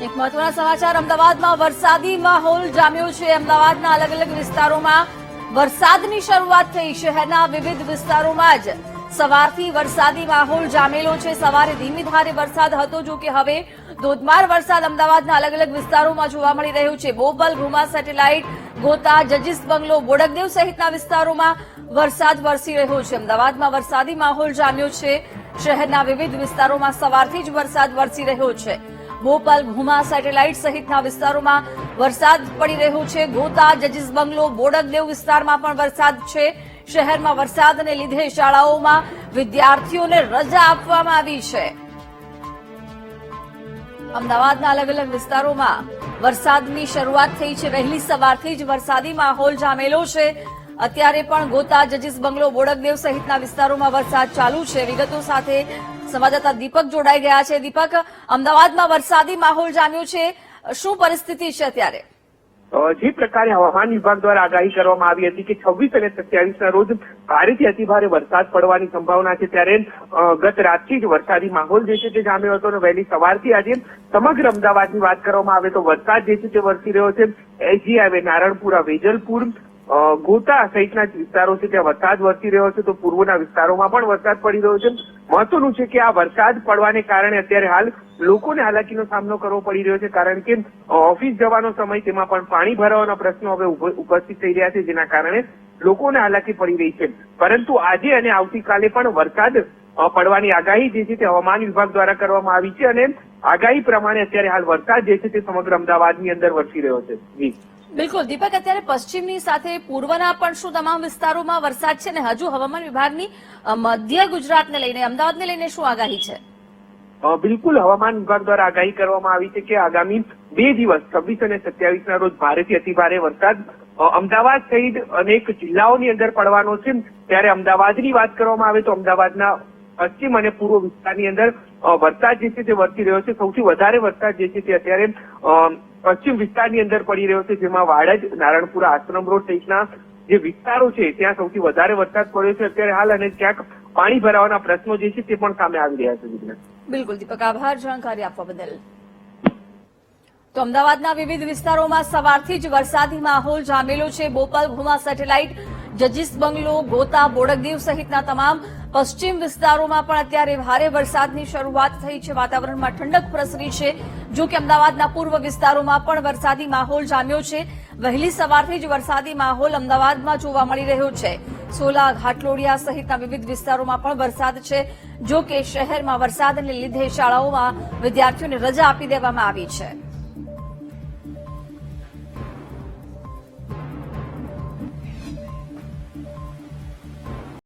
એક મહત્વના સમાચાર અમદાવાદમાં વરસાદી માહોલ જામ્યો છે। અમદાવાદના અલગ અલગ વિસ્તારોમાં વરસાદની શરૂઆત થઈ। શહેરના વિવિધ વિસ્તારોમાં જ સવારથી વરસાદી માહોલ જામેલો છે। સવારે ધીમી ધારે વરસાદ હતો, જો કે હવે ધોધમાર વરસાદ અમદાવાદના અલગ અલગ વિસ્તારોમાં જોવા મળી રહ્યો છે। બોપલ, ઘુમા, સેટેલાઇટ, ગોતા, જજીસ બંગલો, બોડકદેવ સહિતના વિસ્તારોમાં વરસાદ વરસી રહ્યો છે। અમદાવાદમાં વરસાદી માહોલ જામ્યો છે। શહેરના વિવિધ વિસ્તારોમાં સવારથી જ વરસાદ વરસી રહ્યો છે। બોપલ, ઘુમા, સેટેલાઇટ સહિતના વિસ્તારોમાં વરસાદ પડી રહ્યો છે। ગોતા, જજીસ બંગલો, બોડકદેવ વિસ્તારમાં પણ વરસાદ છે। શહેરમાં વરસાદને લીધે શાળાઓમાં વિદ્યાર્થીઓને રજા આપવામાં આવી છે। અમદાવાદના અલગ અલગ વિસ્તારોમાં વરસાદની શરૂઆત થઈ છે। વહેલી સવારથી જ વરસાદી માહોલ જામેલો છે। અત્યારે પણ ગોતા, જજીસ બંગલો, બોડકદેવ સહિતના વિસ્તારોમાં વરસાદ ચાલુ છે। વિગતો સાથે સંવાદદાતા દીપક જોડાઈ ગયા છે। દીપક, અમદાવાદમાં વરસાદી માહોલ જામ્યો છે, શું પરિસ્થિતિ છે અત્યારે? જે પ્રકારે હવામાન વિભાગ દ્વારા આગાહી કરવામાં આવી હતી કે 26 અને 27ના રોજ ભારેથી અતિભારે વરસાદ પડવાની સંભાવના છે, ત્યારે ગત રાતથી જ વરસાદી માહોલ જે છે તે જામ્યો હતો અને વહેલી સવારથી આજે સમગ્ર અમદાવાદની વાત કરવામાં આવે તો વરસાદ જે છે તે વરસી રહ્યો છે। એસજી હાઈવે, નારણપુરા, વેજલપુર, ગોતા સહિતના વિસ્તારો છે ત્યાં વરસાદ વરસી રહ્યો છે, તો પૂર્વના વિસ્તારોમાં પણ વરસાદ પડી રહ્યો છે। મહત્વનું છે કે આ વરસાદ પડવાને કારણે અત્યારે હાલ લોકોને હાલાકીનો સામનો કરવો પડી રહ્યો છે, કારણ કે ઓફિસ જવાનો સમય તેમાં પણ પાણી ભરાવાના પ્રશ્નો હવે ઉપસ્થિત થઈ રહ્યા છે, જેના કારણે લોકોને હાલાકી પડી રહી છે। પરંતુ આજે અને આવતીકાલે પણ વરસાદ પડવાની આગાહી જે છે તે હવામાન વિભાગ દ્વારા કરવામાં આવી છે અને આગાહી પ્રમાણે અત્યારે હાલ વરસાદ જે છે તે સમગ્ર અમદાવાદની અંદર વરસી રહ્યો છે। જી બિલકુલ દીપક, અત્યારે પશ્ચિમની સાથે પૂર્વના પણ શું તમામ વિસ્તારોમાં વરસાદ છે ને હજુ હવામાન વિભાગની મધ્ય ગુજરાતને લઈને, અમદાવાદને લઈને શું આગાહી છે? બિલકુલ, હવામાન વિભાગ દ્વારા આગાહી કરવામાં આવી છે કે આગામી 2 દિવસ 26 અને 27ના રોજ ભારેથી અતિભારે વરસાદ અમદાવાદ સહિત અનેક જિલ્લાઓની અંદર પડવાનો છે। ત્યારે અમદાવાદની વાત કરવામાં આવે તો અમદાવાદના પશ્ચિમ અને પૂર્વ વિસ્તારની અંદર વરસાદ જે છે તે વરસી રહ્યો છે। સૌથી વધારે વરસાદ જે છે તે અત્યારે પશ્ચિમ વિસ્તારની અંદર પડી રહ્યો છે, જેમાં વાડજ, નારણપુરા, આશ્રમ રોડ સહિતના જે વિસ્તારો છે ત્યાં સૌથી વધારે વરસાદ પડ્યો છે અત્યારે હાલ, અને ક્યાંક પાણી ભરાવાના પ્રશ્નો જે છે તે પણ સામે આવી રહ્યા છે। બિલકુલ દીપક, આભાર જાણકારી આપવા બદલ। તો અમદાવાદના વિવિધ વિસ્તારોમાં સવારથી જ વરસાદી માહોલ જામેલો છે। બોપલ, ઘુમા, સેટેલાઇટ, જજીસ બંગલો, ગોતા, બોડકદેવ સહિતના તમામ પશ્ચિમ વિસ્તારોમાં પણ અત્યારે ભારે વરસાદની શરૂઆત થઈ છે। વાતાવરણમાં ઠંડક પ્રસરી છે, જો કે અમદાવાદના પૂર્વ વિસ્તારોમાં પણ વરસાદી માહોલ જામ્યો છે। વહેલી સવારથી જ વરસાદી માહોલ અમદાવાદમાં જોવા મળી રહ્યો છે। સોલા, ઘાટલોડિયા સહિતના વિવિધ વિસ્તારોમાં પણ વરસાદ છે, જો કે શહેરમાં વરસાદને લીધે શાળાઓમાં વિદ્યાર્થીઓને રજા આપી દેવામાં આવી છે।